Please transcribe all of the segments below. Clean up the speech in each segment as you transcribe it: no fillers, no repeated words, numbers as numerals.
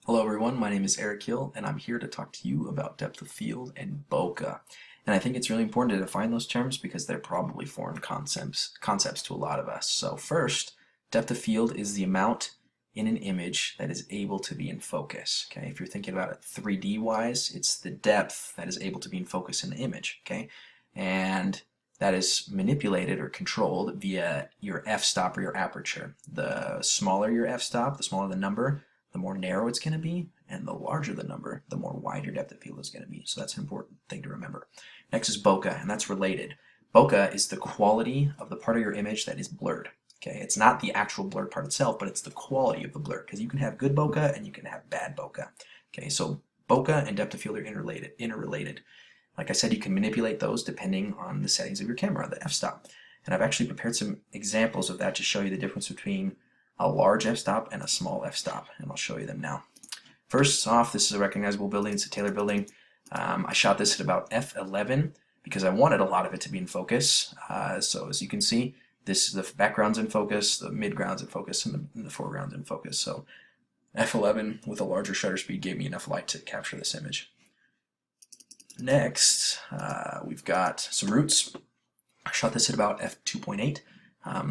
Hello everyone, my name is Eric Hill and I'm here to talk to you about depth of field and bokeh. And I think it's really important to define those terms because they're probably foreign concepts to a lot of us. So first, depth of field is the amount in an image that is able to be in focus. Okay, if you're thinking about it 3D wise, it's the depth that is able to be in focus in the image. Okay, and that is manipulated or controlled via your f-stop or your aperture. The smaller your f-stop, the smaller the number, the more narrow it's going to be, and the larger the number, the more wide your depth of field is going to be. So that's an important thing to remember. Next is bokeh, and that's related. Bokeh is the quality of the part of your image that is blurred. Okay, it's not the actual blurred part itself, but it's the quality of the blur, because you can have good bokeh and you can have bad bokeh. Okay, so bokeh and depth of field are interrelated. Like I said, you can manipulate those depending on the settings of your camera, the f-stop. And I've actually prepared some examples of that to show you the difference between a large f-stop and a small f-stop, and I'll show you them now. First off, this is a recognizable building. It's a Taylor building. I shot this at about f11 because I wanted a lot of it to be in focus. So as you can see, the background's in focus, the midground's in focus, and the foreground's in focus. So f11 with a larger shutter speed gave me enough light to capture this image. Next, we've got some roots. I shot this at about f2.8.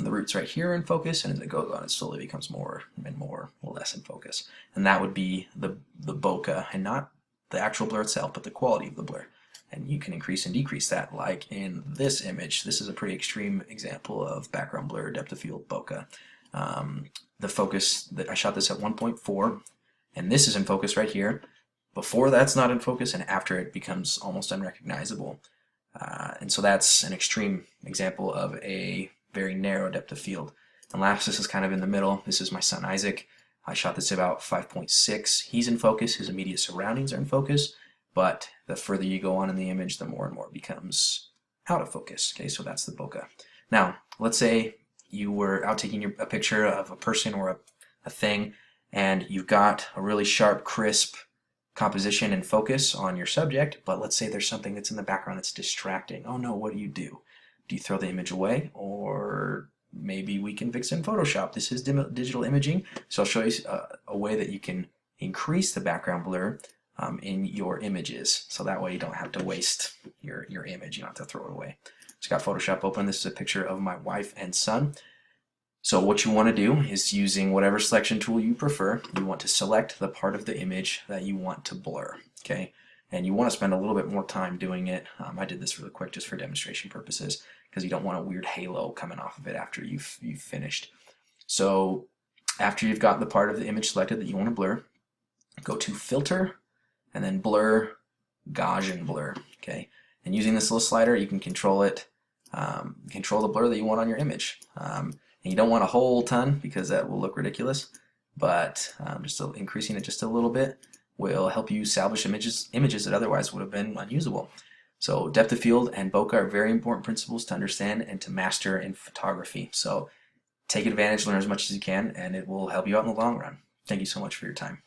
The root's right here in focus, and as it goes on, it slowly becomes more and more less in focus. And that would be the bokeh, and not the actual blur itself, but the quality of the blur. And you can increase and decrease that, like in this image. This is a pretty extreme example of background blur, depth of field, bokeh. The focus, I shot this at 1.4, and this is in focus right here. Before that's not in focus, and after it becomes almost unrecognizable. And so that's an extreme example of a very narrow depth of field. And last, this is kind of in the middle. This is my son Isaac. I shot this at about 5.6. He's in focus. His immediate surroundings are in focus. But the further you go on in the image, the more and more it becomes out of focus. Okay, so that's the bokeh. Now, let's say you were out taking a picture of a person or a thing, and you've got a really sharp, crisp composition and focus on your subject, but let's say there's something that's in the background that's distracting. Oh no, what do? Do you throw the image away, or maybe we can fix it in Photoshop? This is digital imaging, so I'll show you a way that you can increase the background blur in your images, so that way you don't have to waste your image, you don't have to throw it away. Just got Photoshop open. This is a picture of my wife and son. So what you want to do is, using whatever selection tool you prefer, you want to select the part of the image that you want to blur, okay? And you want to spend a little bit more time doing it. I did this really quick just for demonstration purposes, because you don't want a weird halo coming off of it after you've finished. So after you've got the part of the image selected that you want to blur, go to Filter, and then Blur, Gaussian Blur, okay? And using this little slider, you can control it, control the blur that you want on your image. And you don't want a whole ton because that will look ridiculous, but just increasing it just a little bit will help you salvage images that otherwise would have been unusable. So depth of field and bokeh are very important principles to understand and to master in photography. So take advantage, learn as much as you can, and it will help you out in the long run. Thank you so much for your time.